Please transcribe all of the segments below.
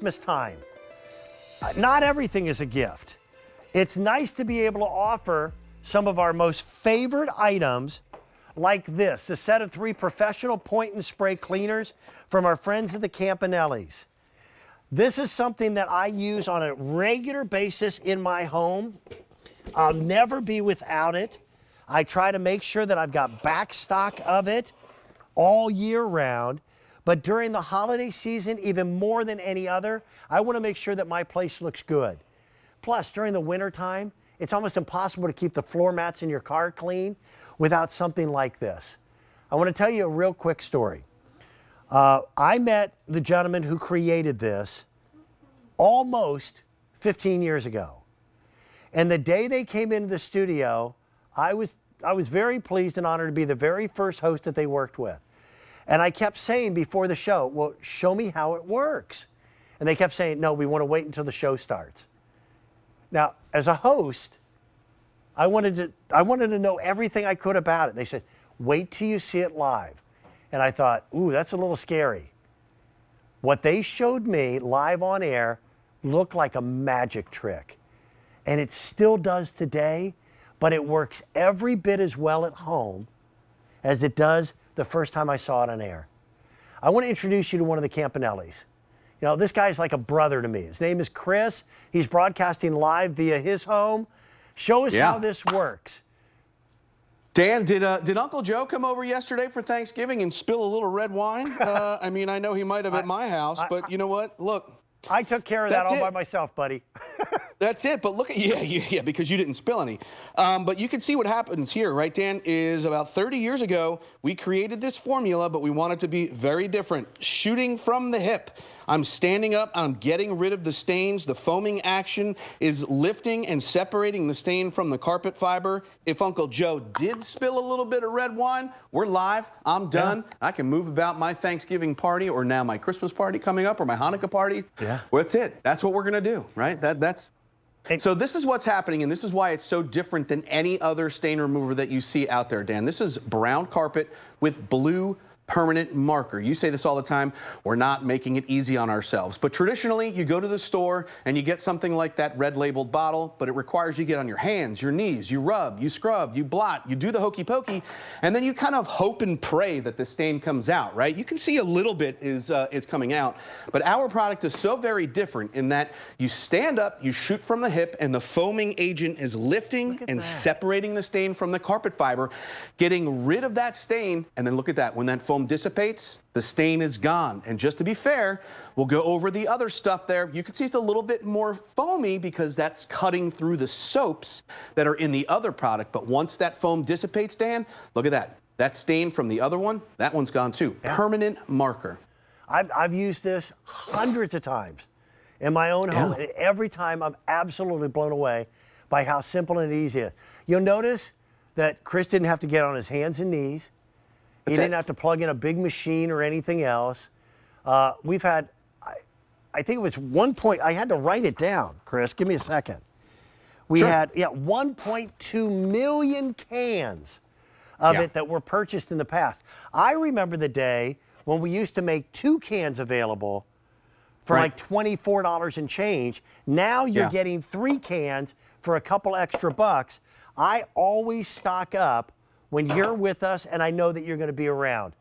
Christmas time. Not everything is a gift. It's nice to be able to offer some of our most favorite items like this, a set of 3 professional point and spray cleaners from our friends at the Campanellis. This is something that I use on a regular basis in my home. I'll never be without it. I try to make sure that I've got back stock of it all year round. But during the holiday season, even more than any other, I want to make sure that my place looks good. Plus, during the winter time, it's almost impossible to keep the floor mats in your car clean without something like this. I want to tell you a real quick story. I met the gentleman who created this almost 15 years ago. And the day they came into the studio, I was very pleased and honored to be the very first host that they worked with. And I kept saying before the show, well, show me how it works. And they kept saying, no, we want to wait until the show starts. Now, as a host, I wanted to know everything I could about it. They said, wait till you see it live. And I thought, ooh, that's a little scary. What they showed me live on air looked like a magic trick. And it still does today, but it works every bit as well at home as it does the first time I saw it on air. I want to introduce you to one of the Campanellis. You know, this guy's like a brother to me. His name is Chris. He's broadcasting live via his home. Show us how this works. Dan, did Uncle Joe come over yesterday for Thanksgiving and spill a little red wine? I mean, I know he might have at my house, but you know what? Look. I took care of that all by myself, buddy. That's it. But look at, yeah, because you didn't spill any. But you can see what happens here, right, Dan, is about 30 years ago, we created this formula, but we want it to be very different. Shooting from the hip. I'm standing up, I'm getting rid of the stains. The foaming action is lifting and separating the stain from the carpet fiber. If Uncle Joe did spill a little bit of red wine, we're live, I'm done. Yeah. I can move about my Thanksgiving party or now my Christmas party coming up or my Hanukkah party. Yeah. Well, that's it. That's what we're gonna do, right? So this is what's happening, and this is why it's so different than any other stain remover that you see out there, Dan. This is brown carpet with blue permanent marker. You say this all the time, we're not making it easy on ourselves. But traditionally, you go to the store and you get something like that red labeled bottle, but it requires you get on your hands, your knees, you rub, you scrub, you blot, you do the hokey pokey, and then you kind of hope and pray that the stain comes out, right? You can see a little bit is coming out, but our product is so very different in that you stand up, you shoot from the hip, and the foaming agent is lifting and separating the stain from the carpet fiber, getting rid of that stain, and then look at that, when that foam dissipates, the stain is gone. And just to be fair, we'll go over the other stuff there. You can see it's a little bit more foamy because that's cutting through the soaps that are in the other product. But once that foam dissipates, Dan, look at that. That stain from the other one, that one's gone too. Yeah. Permanent marker. I've used this hundreds of times in my own home. And every time I'm absolutely blown away by how simple and easy it is. You'll notice that Chris didn't have to get on his hands and knees. He didn't have to plug in a big machine or anything else. We've had, I think it was 1 point, I had to write it down, Chris, give me a second. We had 1.2 million cans of it that were purchased in the past. I remember the day when we used to make 2 cans available for like $24 and change. Now you're getting 3 cans for a couple extra bucks. I always stock up when you're with us and I know that you're going to be around,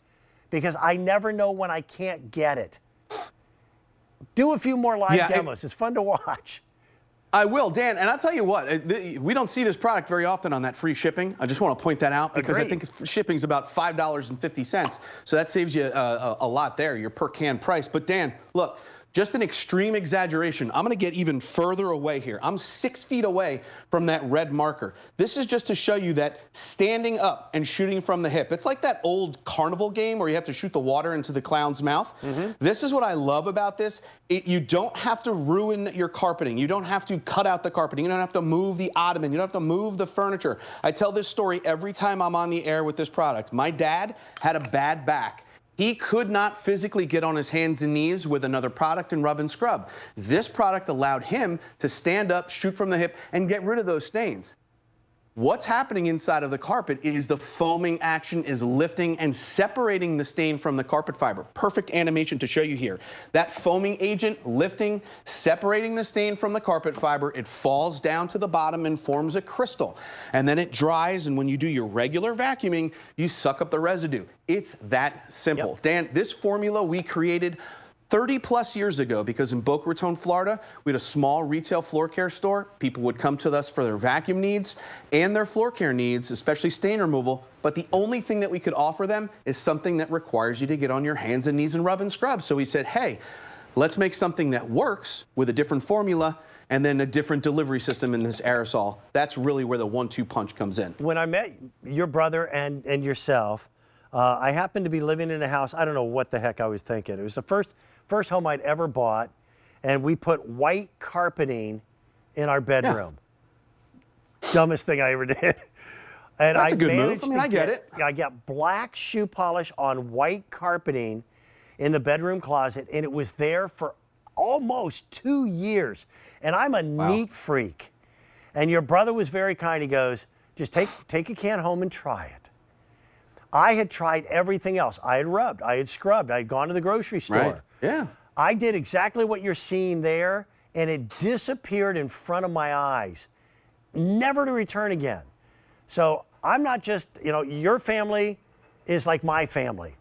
because I never know when I can't get it. Do a few more live demos. It's fun to watch. I will, Dan, and I'll tell you what, we don't see this product very often on that free shipping. I just want to point that out because I think shipping's about $5.50. So that saves you a lot there, your per can price. But Dan, look, just an extreme exaggeration. I'm going to get even further away here. I'm 6 feet away from that red marker. This is just to show you that standing up and shooting from the hip. It's like that old carnival game where you have to shoot the water into the clown's mouth. This is what I love about this. You don't have to ruin your carpeting. You don't have to cut out the carpeting. You don't have to move the ottoman. You don't have to move the furniture. I tell this story every time I'm on the air with this product. My dad had a bad back. He could not physically get on his hands and knees with another product and rub and scrub. This product allowed him to stand up, shoot from the hip, and get rid of those stains. what's happening inside of the carpet is the foaming action is lifting and separating the stain from the carpet fiber. Perfect animation to show you here. That foaming agent lifting, separating the stain from the carpet fiber, it falls down to the bottom and forms a crystal. And then it dries, and when you do your regular vacuuming, you suck up the residue. It's that simple. Yep. Dan, this formula we created 30+ years ago, because in Boca Raton, Florida, we had a small retail floor care store. People would come to us for their vacuum needs and their floor care needs, especially stain removal. But the only thing that we could offer them is something that requires you to get on your hands and knees and rub and scrub. So we said, hey, let's make something that works with a different formula and then a different delivery system in this aerosol. That's really where the 1-2 punch comes in. When I met your brother and yourself, I happened to be living in a house. I don't know what the heck I was thinking. It was the first home I'd ever bought, and we put white carpeting in our bedroom. Yeah. Dumbest thing I ever did. And that's a good move. I mean, I get it. I got black shoe polish on white carpeting in the bedroom closet, and it was there for almost 2 years. And I'm a neat freak. And your brother was very kind. He goes, just take a can home and try it. I had tried everything else. I had rubbed, I had scrubbed, I had gone to the grocery store. Right. Yeah. I did exactly what you're seeing there, and it disappeared in front of my eyes, never to return again. So I'm not just, you know, your family is like my family,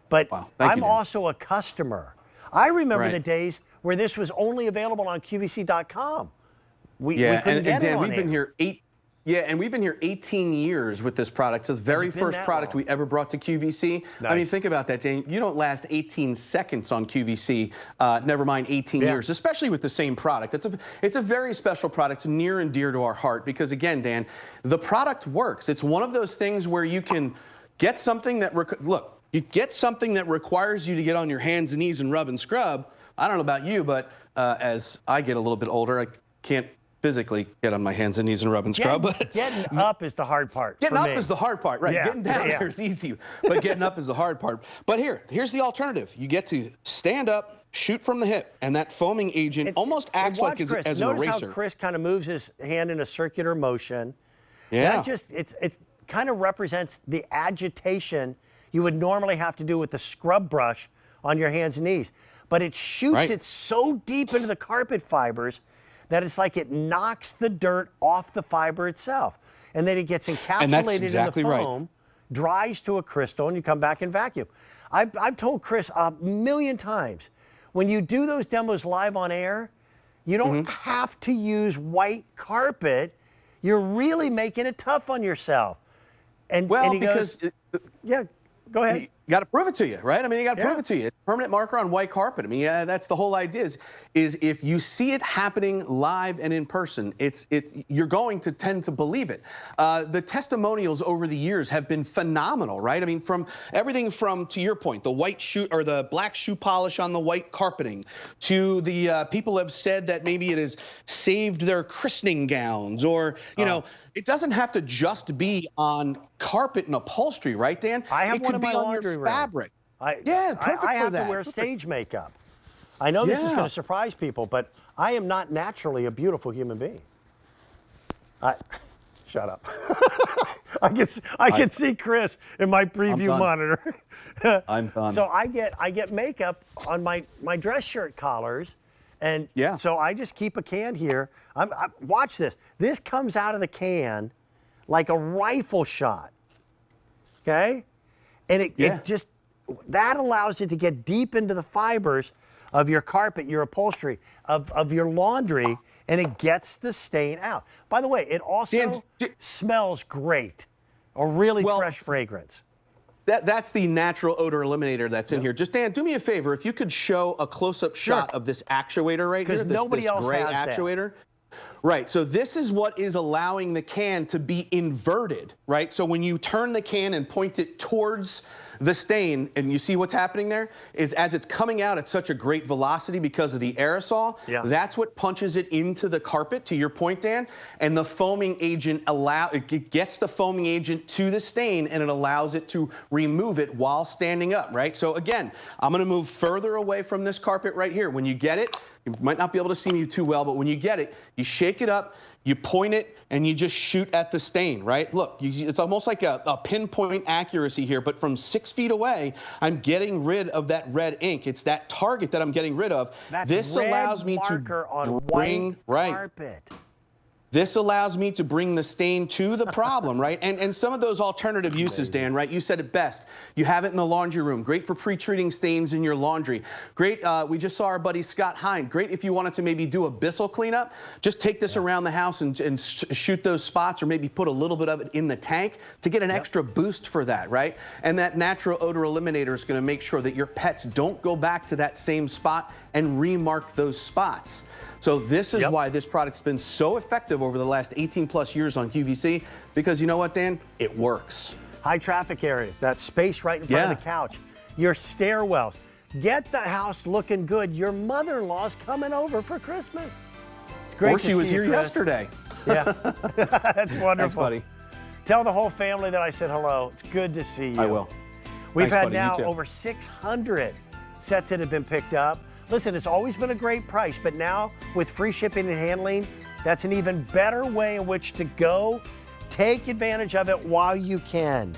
but I'm also a customer. I remember the days where this was only available on QVC.com. We couldn't get it on we've been here we've been here 18 years with this product. It's the very first product we ever brought to QVC. Nice. I mean, think about that, Dan. You don't last 18 seconds on QVC, never mind 18 years, especially with the same product. It's a very special product, near and dear to our heart, because again, Dan, the product works. It's one of those things where you can get something that, you get something that requires you to get on your hands and knees and rub and scrub. I don't know about you, but as I get a little bit older, I can't physically get on my hands and knees and rub and scrub. Getting up is the hard part. Getting up is the hard part, right? Getting down there is easy, but getting up is the hard part. But here's the alternative. You get to stand up, shoot from the hip, and that foaming agent almost acts like as an eraser. Notice how Chris kind of moves his hand in a circular motion. Yeah. That just, it kind of represents the agitation you would normally have to do with the scrub brush on your hands and knees. But it shoots it so deep into the carpet fibers that it's like it knocks the dirt off the fiber itself. And then it gets encapsulated in the foam, dries to a crystal, and you come back and vacuum. I've told Chris a million times, when you do those demos live on air, you don't have to use white carpet. You're really making it tough on yourself. And he goes, go ahead. You got to prove it to you, right? I mean, you got to prove it to you. It's permanent marker on white carpet. I mean, that's the whole idea is if you see it happening live and in person, you're going to tend to believe it. The testimonials over the years have been phenomenal, right? I mean, from everything from, to your point, the white shoe or the black shoe polish on the white carpeting, to the people have said that maybe it has saved their christening gowns, or you know, it doesn't have to just be on carpet and upholstery, right, Dan? I have it one could in be my on laundry your room. fabric. I have to wear stage makeup. I know this is going to surprise people, but I am not naturally a beautiful human being. Shut up. I can see Chris in my preview monitor. I'm done. So I get makeup on my dress shirt collars, and so I just keep a can here. Watch this. This comes out of the can like a rifle shot. Okay? And it just, that allows it to get deep into the fibers of your carpet, your upholstery, of your laundry, and it gets the stain out. By the way, it also smells great, a really fresh fragrance. That's the natural odor eliminator that's in here. Just, Dan, do me a favor. If you could show a close-up shot of this actuator right here, this gray actuator. Right, so this is what is allowing the can to be inverted, right? So when you turn the can and point it towards the stain, and you see what's happening there, is as it's coming out at such a great velocity because of the aerosol, that's what punches it into the carpet, to your point, Dan, and the foaming agent it gets the foaming agent to the stain, and it allows it to remove it while standing up, right? So again, I'm gonna move further away from this carpet right here. When you get it, You might not be able to see me too well, but when you get it, you shake it up, you point it, and you just shoot at the stain, right? Look, it's almost like a pinpoint accuracy here, but from 6 feet away, I'm getting rid of that red ink. It's that target that I'm getting rid of. That's this red allows me marker to on bring white carpet. This allows me to bring the stain to the problem, right? And some of those alternative uses, Dan, right? You said it best. You have it in the laundry room. Great for pre-treating stains in your laundry. Great, we just saw our buddy Scott Hine. Great if you wanted to maybe do a Bissell cleanup. Just take this around the house and shoot those spots, or maybe put a little bit of it in the tank to get an extra boost for that, right? And that natural odor eliminator is going to make sure that your pets don't go back to that same spot and remark those spots. So this is why this product's been so effective over the last 18 plus years on QVC, because you know what, Dan? It works. High traffic areas, that space right in front of the couch, your stairwells. Get the house looking good. Your mother-in-law's coming over for Christmas. It's great Or she was here yesterday. Yeah, that's wonderful. Thanks, buddy. Tell the whole family that I said hello. It's good to see you. I will. We've Thanks, had buddy. now You too. over 600 sets that have been picked up. Listen, it's always been a great price, but now with free shipping and handling, that's an even better way in which to go. Take advantage of it while you can.